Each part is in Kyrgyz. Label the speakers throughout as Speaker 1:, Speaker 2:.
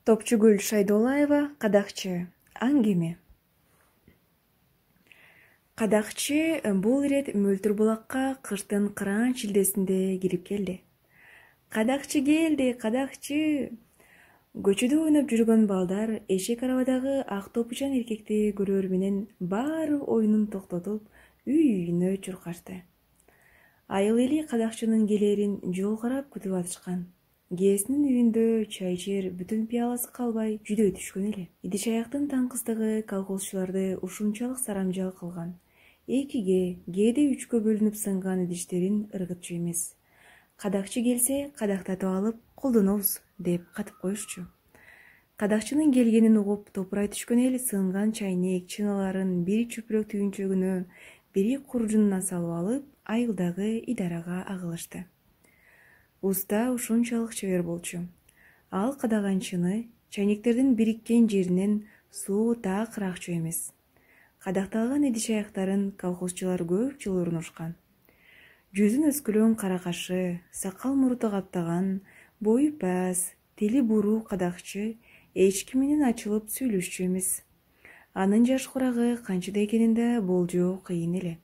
Speaker 1: Топчугүл Шайдолаева, кадакчы. Аңгеме. Кадакчы бул ирет Мөлтүр булакка кыштын кыраан шилдесинде кирип келди. Кадакчы келди, кадакчы. Көчөдө ойноп жүргөн балдар эшек арабадагы ак топучан эркекти көрөр менен баары оюнун токтотуп, үйүнө чуркашты. Айыл эли кадакчынын келерин жол карап күтүп атышкан. Кээсинин үйүндө чай ичер бүтүн пиаласы калбай жүдөй түшкөн эле. Идиш аяктын таңкыстыгы колхозчуларды ушунчалык сарамжал кылган. Экиге, кээде үчкө бөлүнүп сынган идиштерин ыргытчу эмес. Кадакчы келсе, кадактатып алып, колдонобуз деп катып коюшчу. Кадакчынын келгенин угуп, топурай түшкөн эл сынган чайнек, чыналарын бири чүпүрөк түйүнчөгүнө, бири куржунуна салып алып, айылдагы идарага агылышты. Уста ушунчалык чебер болчу. Ал кадаганчыны чайнектердин бириккен жеринен суу так ыракчу эмес. Кадакталган идиш аяктарын колхозчулар көп жыл урунушкан. Жүзүн өскөлөн кара кашы, сакал муруту каптаган, бою пас, тили буруу кадакчы эч ким менен ачылып сүйлөшчү эмес. Анын жаш курагы канчада экенин да болжоо кыйын эле.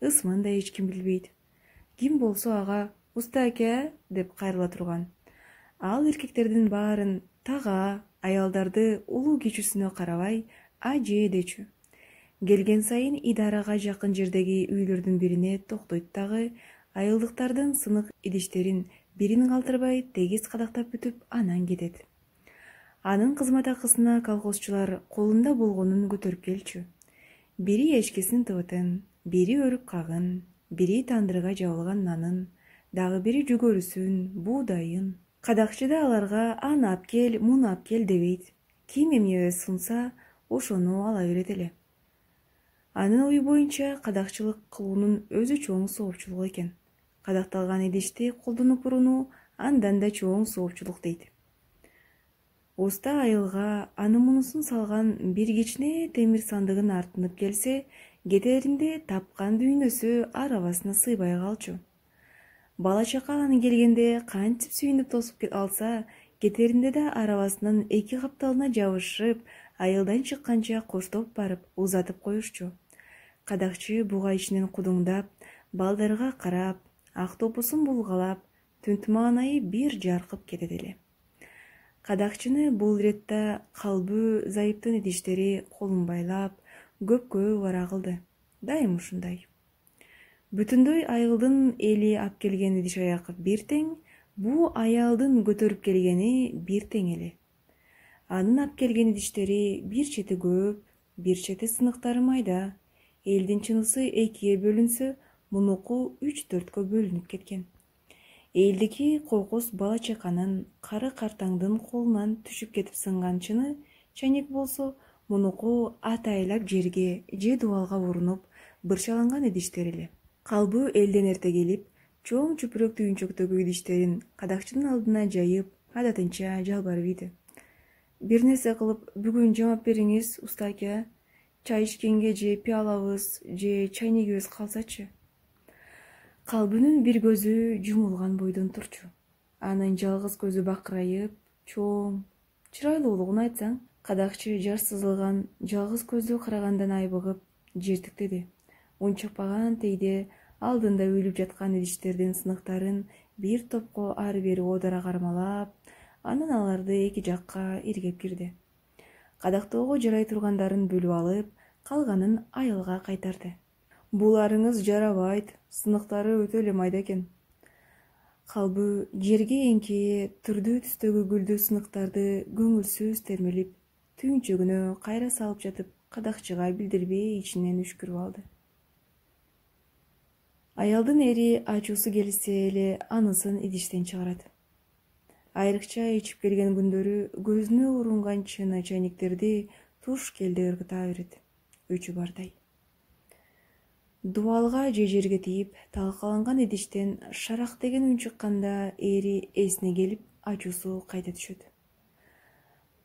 Speaker 1: Ысмын да эч ким билбейт. Ким болсо ага «Уста аке» деп кайрыла турган. Ал эркектердин баарын тага, аялдарды улуу кичүүсүнө карабай аже дечү. Келген сайын идарага жакын жердеги үйлөрдүн бирине токтойт дагы, айылдыктардын сынык идиштерин бирин калтырбай тегиз кадактап бүтүп анан кетет. Анын кызмат акысына колхозчулар колунда болгонун көтөрүп келчү. Бири эчкисин тыбытын, бири өрүк кагын, бири тандырга жабылган нанын, дагы бири жүгөрүсүн, буудайын. Кадакчы да аларга аны ап кел, муну ап кел дебейт. Ким эмне сунса, ошону ала берет эле. Анын ою боюнча кадакчылык кылуунун өзү чоң соопчулук экен. Кадакталган идишти колдонуп урунуу андан да чоң соопчулук дейт. Уста айылга аны мунусун салган бир кичине темир сандыгын артынып келсе, кетеринде тапкан дүйнөсү арабасына сыйбай калчу. Бала чака аны келгенде кантип сүйүнүп тосуп алса, кетеринде да арабасынын эки капталына жабышып, айылдан чыкканча коштоп барып узатып коюшчу. Кадакчы буга ичинен кудуңдап, балдарга карап, ак топусун булгалап, түнтмаанайы бир жаркып кетет эле. Кадакчыны бул иретте калбы зайыптын идиштери колун байлап, көпкө бара кылды. Дайым ушундай. Бүтүндөй айылдын эли ап келген идиш аяк бир тең, бу аялдын көтөрүп келгени бир тең эле. Анын ап келген идиштери бир чети көп, бир чети сыныктары майда. Элдин чынысы экиге бөлүнсө, мунуку 3-4кө бөлүнүп кеткен. Элдики кокос бала чаканын, кары картаңдын колунан түшүп кетип сынган чыны, чайнек болсо, мунуку атайлап жерге же дубалга урунуп, бырчаланган идиштер эле. Калбы элден эрте келип, чоң чүпүрөк түйүнчөктөгү идиштерин кадакчынын алдына жайып, адатынча жалбарып ийди. Бир нерсе кылып, бүгүн жамап бериңиз, уста аке. Чай ичкенге же пиалабыз, же чайнегибиз калсачы. Калбынын бир көзү жумулган бойдон турчу. Анын жалгыз көзү бакырайып, чоң, чырайлуулугун айтсаң, кадакчы жаш сызылган жалгыз көздү карагандан айбыгып, жертиктеди. Унчукпаган тейде алдында өлүп жаткан идиштердин сыныктарын бир топко ары бери одара кармалап, анан аларды эки жакка иргеп кирди. Кадактоого жарай тургандарын бөлүп алып, калганын айылга кайтарды. Буларыңыз жарабайт, сыныктары өтө эле майда экен. Калбы жерге эңкейе түрдүү түстөгү гүлдүү сыныктарды көңүлсүз термелип, түйүнчөгүнө кайра салып жатып, кадакчыга билдирбей ичинен үшкүрүп алды. Аялдын эри ачуусу келсе эле анысын идиштен чыгарат. Айрыкча ичип келген күндөрү көзүнө урунган чыны чайнектерди туш келди ыргыта берет. Өчү бардай. Дубалга же жерге тийип, талкаланган идиштен шарак деген үн чыкканда эри эсине келип, ачуусу кайта түшөт.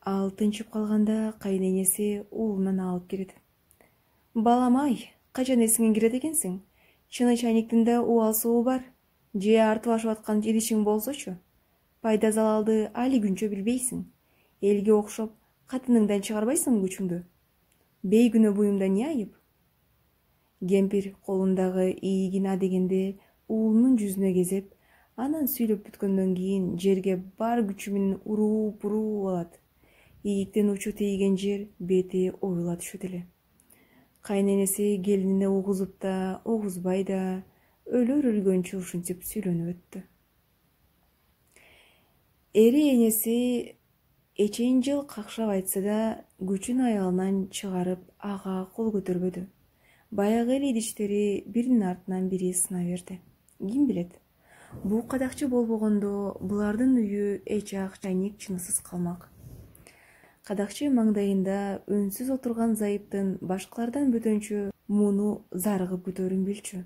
Speaker 1: Ал тынчып калганда кайненеси уулунан алып кирет. Балам-ай, качан эсиңе кирет экенсиң? Чыны чайнектин да убал суу бар. Же артып ашып аткан идишиң болсочу. Пайда залалды али күнчө билбейсиң. Элге окшоп катыныңдан чыгарбайсыңбы күчүңдү? Бейгүнөө буюмда эмне айып? Кемпир колундагы ийигин адегенде уулунун жүзүнө кезеп, анан сүйлөп бүткөндөн кийин жерге бар күчү менен уруп алат. Ийиктин учу тийген жер бети оюла түшөт эле. Кайненеси келинине угузуп да, угузбай да, өлөр өлгөнчө ушинтип сүйлөнүп өттү. Эри энеси эчейин жыл какшап айтса да, күчүн аялынан чыгарып ага кол көтөрбөдү. Баягы эле идиштери биринин артынан бири сына берди. Ким билет? Бул кадакчы болбогондо булардын үйү эч ак чайник чынысыз калмак. Кадакчы маңдайында үнсүз отурган зайыптын башкалардан бөтөнчө муну зарыгып күтөөрүн билчү.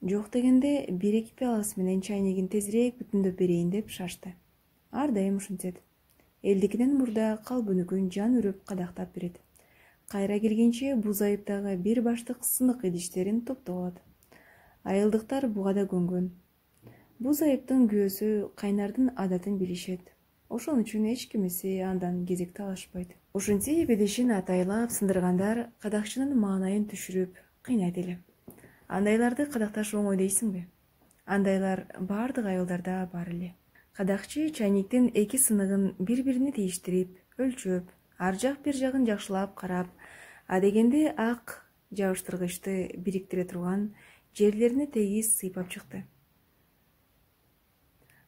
Speaker 1: Жок дегенде 1-2 пиаласы менен чайнигин тезирээк бүтүндөп берейин деп шашты. Ар дайым ушинтет. Элдикинен мурда калбүнүкүн жан үрүп кадактап берет. Кайра келгенче бул зайыптагы бир баштык сынык идиштерин топтоп алат. Айылдыктар буга да көнгөн. Бул зайыптын күйөөсү кайнардын адатын билишет. Ошон үчүн эч кимиси андан кезек талашпайт. Ушинтип идишин атайлап сындыргандар кадакчынын маанайын түшүрүп кыйнайт эле. Андайларды кадакташ оңой дейсиңби? Андайлар бардык айылдарда бар эле. Кадакчы чайниктин эки сыныгын бири-бирине тийиштирип, өлчөп, ар жак бир жагын жакшылап карап, адегенде ак жабыштыргычты бириктире турган жерлерине тегиз сыйпап чыкты.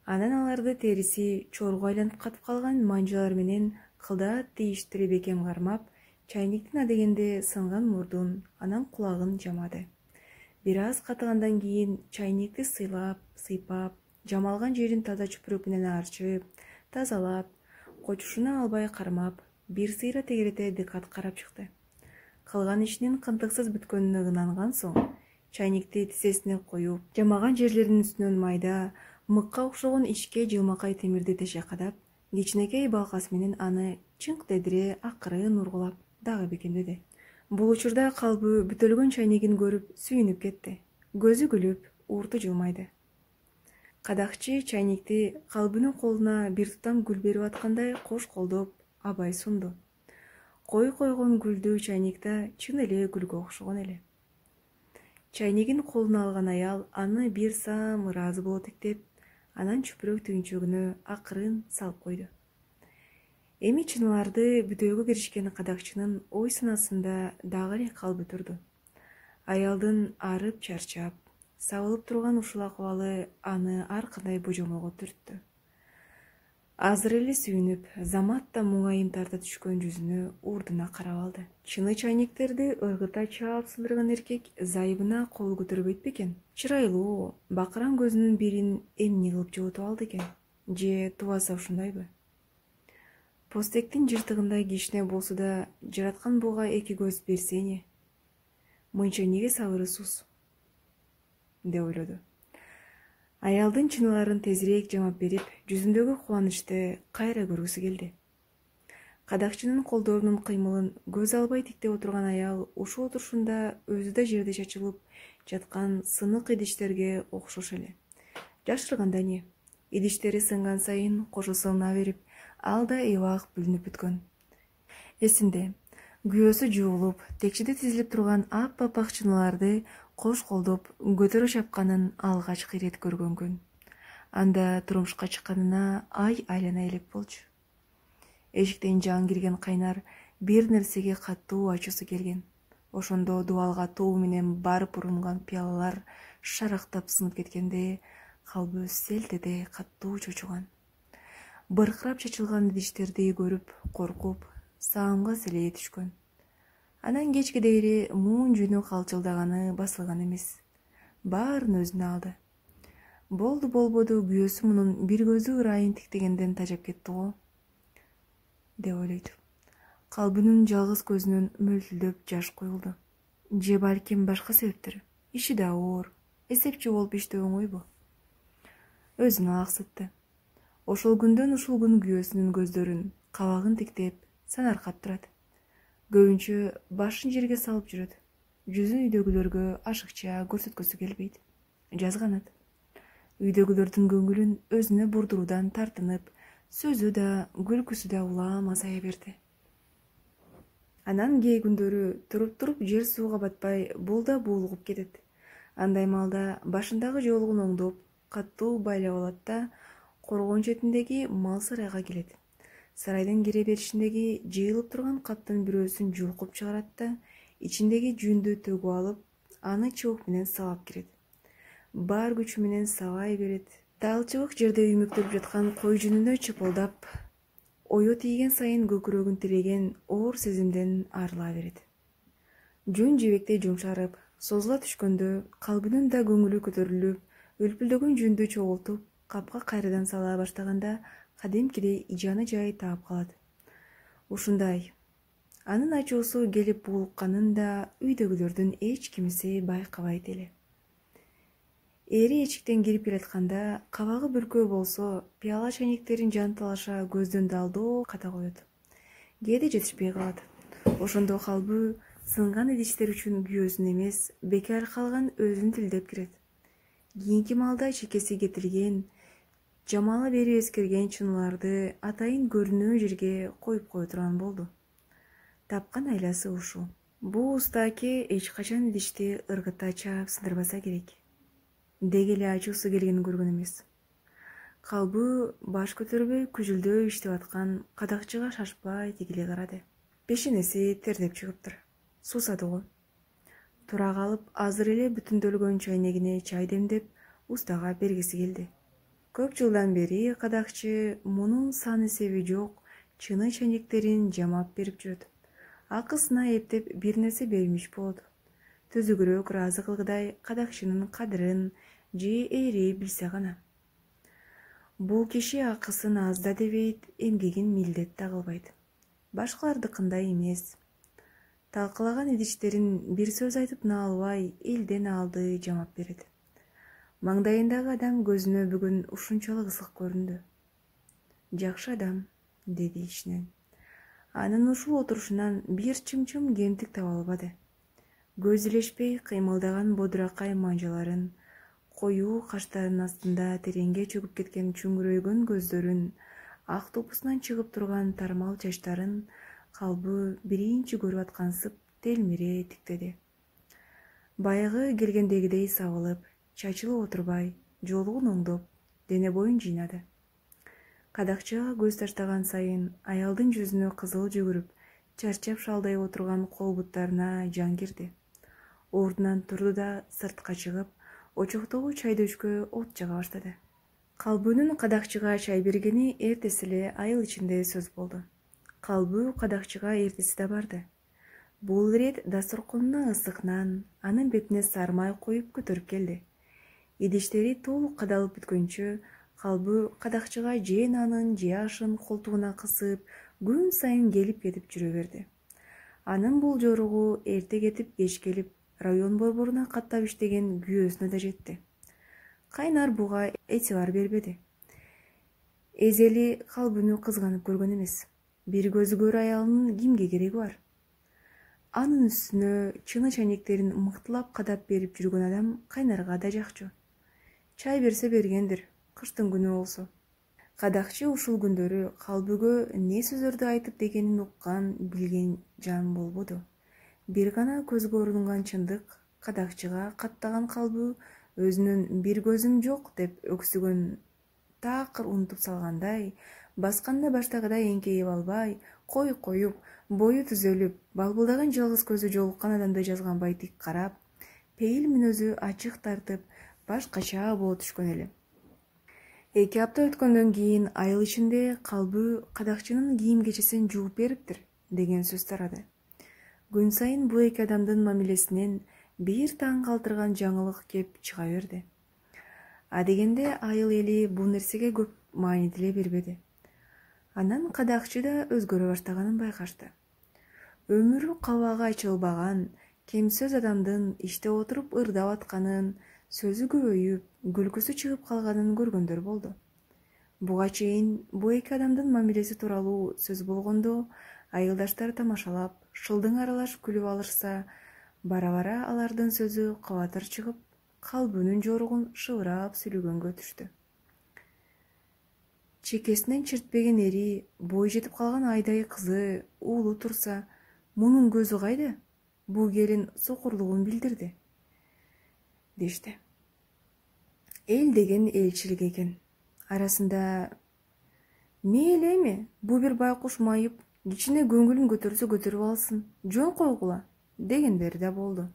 Speaker 1: Анан аларды териси чорго айланып катып калган манжалар менен кылдат тийиштирип бекем кармап, чайниктин адегенде сынган мурдун, анан кулагын жамады. Бир аз катыгандан кийин чайникти сыйпап, жамалган жерин таза чүпүрөк менен арчып, тазалап, кочушуна албай кармап, бир сыйра тегерете дыкат карап чыкты. Кылган ишинин кынтыксыз бүткөнүнө ынанган соң, чайникти тизесине коюп, жамаган жерлеринин үстүнөн майда, мыкка окшогон ичке жылмакай темирди теше кадап, кичинекей балкасы менен аны чыңк дедире акырын ургулап дагы бекемдеди. Бул учурда калбы бүтөлгөн чайнигин көрүп сүйүнүп кетти. Көзү күлүп, урту жылмайды. Кадакчы чайникти калбынын колуна бир тутам гүл берип аткандай кош колдоп, абай сунду. Койгон гүлдүү чайникта чын эле гүлгө окшогон эле. Чайнигин колуна алган аял аны бир саам ыраазы боло тиктеп, анан чүпүрөк түйүнчөгүнө акырын салып койду. Эми чыныгарды бүтөөгө киришкен кадакчынын ой санасында дагы эле калбы турду. Аялдын арып чарчап, сабылып турган ушул акыбалы аны ар кандай божомолго түрттү. Азыр эле сүйүнүп, замат да муңайым тарта түшкөн жүзүнө урдуна карап алды. Чыны чайниктерди ыргыта чаап сындырган эркек зайыбына кол көтөрбөйт бекен? Чырайлуу, бакыран көзүнүн бирин эмне кылып жылытып алды экен? Же тубаса ушундайбы? Постектин жыртыгындай кичине болсо да жараткан буга эки көз берсе эмне? Мынча эмнеге сабырсыз? Деп ойлоду. Аялдын чыныгарын тезирээк жамап берип, жүзүндөгү кубанычты кайра көргүсү келди. Кадакчынын колдорунун кыймылын көз албай тиктеп отурган аял ушул отурушунда өзү да жерде чачылып жаткан сынык идиштерге окшош эле. Жашырганда эмне? Идиштери сынган сайын кошо сына берип, ал да эбак бүлүнүп бүткөн. Эсинде, күйөөсү жуулуп, текчеде тизилип турган ап-апак чыналарды кош колдоп көтөрө чапканын алгачкы ирет көргөн күн. Анда турмушка чыкканына ай айлана элек болчу. Эшиктен жаңы кирген кайнар бир нерсеге катуу ачуусу келген. Ошондо дубалга тобу менен барып урунган пиалалар шарактап сынып кеткенде, калбы селтеде катуу чочуган. Быркырап чачылган идиштерди көрүп, коркуп, саамга селее түшкөн. Анан кечке дейри муун жүнү калчылдаганы басылган эмес. Баарын өзүнө алды. Болду болбоду күйөөсү мунун бир көзү ырайын тиктегенден тажап кетти го, деп ойлойт. Калбынын жалгыз көзүнөн мөлтүлдөп жаш куюлду. Же балким башка себептер? Иши да оор, эсепчи болуп иштөө оңойбу? Өзүнө аксытты. Ошол күндөн ушул күн күйөөсүнүн көздөрүн, кабагын тиктеп, санаркап турат. Көбүнчө башын жерге салып жүрөт. Жүзүн үйдөгүлөргө ашыкча көрсөткөсү келбейт. Жазганат. Үйдөгүлөрдүн көңүлүн өзүнө бурдуруудан тартынып, сөзү да күлкүсү да улам азая берди. Анан кээ күндөрү туруп жер сууга батпай бул да буулугуп кетет. Андай малда башындагы жолугун оңдоп каттуу байлап алат да коргон четиндеги мал сарайга келет. Сарайдын кире беришиндеги жыйылып турган каптын бирөөсүн жулкуп чыгарат да ичиндеги жүндү төгүп алып, аны чыбык менен сабап кирет. Бар күчү менен сабай берет. Дал чыбык жерде үймөктөлүп жаткан кой жүнүнө чыпылдап, ою тийген сайын көкүрөгүн тиреген оор сезимден арыла берет. Жүн жебектей жумшарып, созула түшкөндө калбынын да көңүлү көтөрүлүп, өлпүлдөгөн жүндү чогултуп, капка кайрадан сала баштаганда кадимкидей жаны жай таап калат. Ушундай. Анын ачуусу келип буулукканын да үйдөгүлөрдүн эч кимиси байкабайт эле. Эри эчиктен кирип келатканда кабагы бүркөө болсо, пияла чайнектерин жанталаша көздөн далдоо ката коет. Кээде жетишпей калат. Ошондо калбы сынган идиштер үчүн күйөөсүн эмес, бекер калган өзүн тилдеп кирет. Кийинки маалда чекеси кетилген, жамалы бери эскирген чыныыларды атайын көрүнүү жерге коюп кое турган болду. Тапкан айласы ушул. Бул уста аке эч качан идишти ыргыта чаап сындырбаса керек. Деги эле ачуусу келгенин көргөн эмес. Калбы баш көтөрбөй күжүлдөй иштеп аткан кадакчыга шашпай тигиле карады. Пешенеси тердеп чыгыптыр. Суусады го. Тура калып, азыр эле бүтүндөлгөн чайнегине чай демдеп, устага бергиси келди. Көп жылдан бери кадакчы мунун сан эсеби жок чыны чайнектерин жамап берип жүрөт. Акысына эптеп бир нерсе бермиш болот. Түзүгүрөөк ыраазы кылгыдай кадакчынын кадырын же эри билсе гана. Бул киши акысын аз да дебейт, эмгегин милдет да кылбайт. Башкалардыкындай эмес. Талкалаган идиштерин бир сөз айтып наалбай, элден алды жамап берет. Маңдайындагы адам көзүнө бүгүн ушунчалык ысык көрүндү. Жакшы адам, деди ичинен. Анын ушул отурушунан бир чымчым кемтик таба албады. Көз илешпей кыймылдаган бодуракай манжаларын, коюу каштарынын астында тереңге чөгүп кеткен чүңүрөйгөн көздөрүн, ак топусунан чыгып турган тармал чачтарын калбы биринчи көрүп аткансып телмире тиктеди. Баягы келгендегидей сабылып, чачылып отурбай, жолугун оңдоп, дене боюн жыйнады. Кадакчыга көз таштаган сайын аялдын жүзүнө кызыл жүгүрүп, чарчап шалдай отурган кол буттарына жан кирди. Ордунан турду да сыртка чыгып, очоктогу чайдөшкө от жага баштады. Калбынын кадакчыга чай бергени эртеси эле айыл ичинде сөз болду. Калбы кадакчыга эртеси да барды. Бул ирет дасторконуна ысык нан, анын бетине сармай коюп көтөрүп келди. Идиштери толук кадалып бүткөнчө, калбы кадакчыга же нанын же ашын колтугуна кысып, күн сайын келип кетип жүрө берди. Анын бул жоругу эрте кетип кеч келип, район борборуна каттап иштеген күйөөсүнө да жетти. Кайнар буга этибар бербеди. Эзели калбыны кызганып көргөн эмес. Бир көзү көр аялынын кимге кереги бар? Анын үстүнө чыны чайнектерин мыктылап кадап берип жүргөн адам кайнарга да жакчу. Чай берсе бергендир, кыштын күнү болсо. Кадакчы ушул күндөрү калбыгө не сөздөрдү айтып дегенин уккан, билген жан болбоду. Бир гана көзгө урунган чындык кадакчыга каттаган калбы өзүнүн бир көзүм жок деп өксүгөн такыр унутуп салгандай, басканда баштагыдай эңкейип албай, коюп, бою түзөлүп, балбылдаган жалгыз көзү жолуккан адамды жазган байтик карап, пейил мүнөзү ачык тартып, башкача боло түшкөн эле. 2 апта өткөндөн кийин айыл ичинде калбы кадакчынын кийим кечесин жууп бериптир деген сөз тарады. Күн сайын бул эки адамдын мамилесинен бир таң калтырган жаңылык кеп чыга берди. Адегенде айыл эли бул нерсеге көп маани деле бербеди. Анан кадакчы да өзгөрө баштаганын байкашты. Өмүрү кабагы ачылбаган, кем сөз адамдын иште отуруп ырдап атканын, сөзү көбөйүп, күлкүсү чыгып калганын көргөндөр болду. Буга чейин бул эки адамдын мамилеси тууралуу сөз болгондо, айылдаштар тамашалап, шылдың аралаш күлүп алышса, бара-бара алардын сөзү кабатыр чыгып, калбынын жоругун шыбырап сүйлөгөнгө түштү. Чекесинен чиртпеген ери, бой жетип калган айдай кызы, уулу турса, мунун көзү кайда? Бул келин сокурлугун билдирди, дешти. Эл деген элчилик экен. Арасында мейли эми, бул бир байкуш майып, кичине көңүлүн көтөрсө көтөрүп алсын, жөн койгула, дегендери да болду.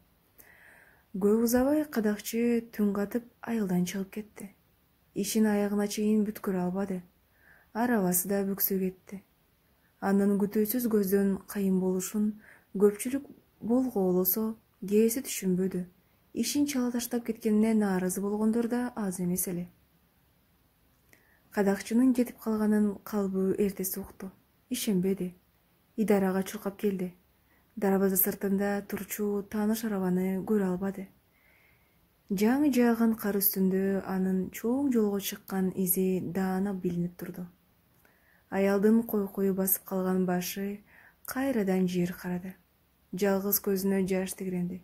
Speaker 1: Көп узабай кадакчы түн катып айылдан чыгып кетти. Ишин аягына чейин бүткөрө албады. Арабасы да бүксө кетти. Анын күтүүсүз көздөн кыйын болушун көпчүлүк болгоолосо, кээси түшүнбөдү. Ишин чала таштап кеткенине нааразы болгондор да аз эмес эле. Кадакчынын кетип калганын калбы эртеси укту. Ишенбеди. Идарага чуркап келди. Дарбаза сыртында турчу тааныш арабаны көрө албады. Жаңы жааган кар үстүндө анын чоң жолго чыккан изи даана билинип турду. Аялдын койкою басып калган башы кайрадан жер карады. Жалгыз көзүнө жаш тигиренди.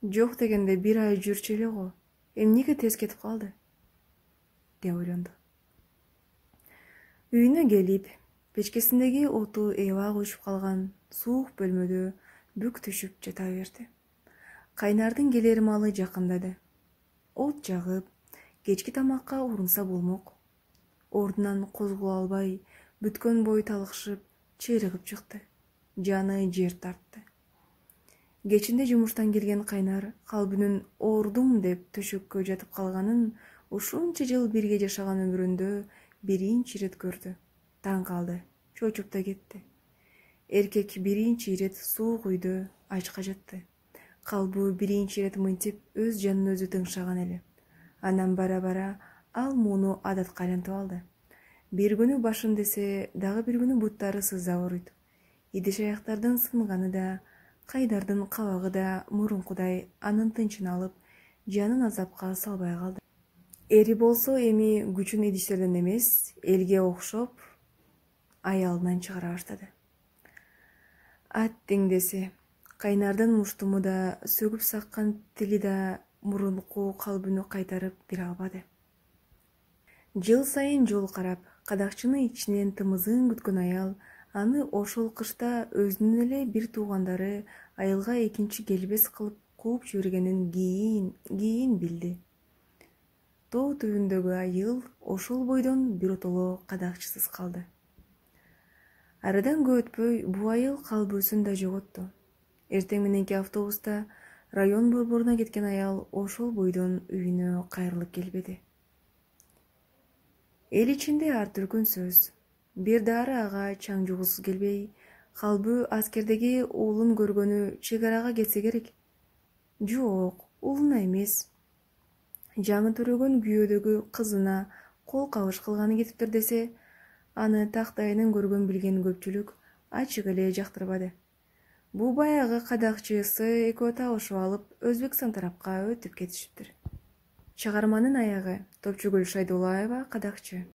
Speaker 1: Жок дегенде бир ай жүрчү эле го. Эмнеге тез кетип калды? деп ойлонду. Үйүнө келип, печкесиндеги оту эбак өчүп калган суук бөлмөдө бүк түшүп жата берди. Кайнардын келер малы жакындады. От жагып, кечки тамакка урунса болмок. Ордунан козголо албай, бүткөн бою талыкшып, чыйрыгып чыкты. Жаны жер тартты. Кечинде жумуштан келген кайнар калбүнүн оордум деп төшөккө жатып калганын ушунча жыл бирге жашаган өмүрүндө биринчи ирет көрдү. Таң калды, чочуп да кетти. Эркек биринчи ирет суук үйдө ачка жатты. Калбы биринчи ирет мынтип өз жанын өзү тыңшаган эле. Анан бара-бара ал муну адатка айлантып алды. Бир күнү башым десе, дагы бир күнү буттары сыза ооруйт. Идиш аяктардын сынганы да, кайдардын кабагы да мурункудай анын тынчын алып, жанын азапка салбай калды. Эри болсо эми күчүн идиштерден эмес, элге окшоп аялынан чыгара баштады. Аттең десе, кайнардын муштуму да, сөгүп саккан тили да мурунку калбүнү кайтарып бере албады. Жыл сайын жол карап, кадакчыны ичинен тымызын күткөн аял аны ошол кышта өзүнүн эле бир туугандары айылга экинчи келбес кылып кууп жибергенин кийин билди. Тоо түбүндөгү айыл ошол бойдон биротоло кадакчысыз калды. Арадан көп өтпөй бул айыл калбүүсүн да жоготту. Эртең мененки автобуста район борборуна кеткен аял ошол бойдон үйүнө кайрылып келбеди. Эл ичинде ар түркүн сөз. Бир дары ага чаң жугусу келбей, калбы аскердеги уулун көргөнү чек арага кетсе керек. Жок, уулуна эмес. Жаңы төрөгөн күйөөдөгү кызына кол кабыш кылганы кетиптир десе, аны тактайынан көргөн билген көпчүлүк ачык эле жактырбады. Бул баягы кадакчысы экөө табышып алып, Өзбекстан тарапка өтүп кетишиптир. Чыгарманын аягы. Топчугүл Шайдуллаева, кадакчы.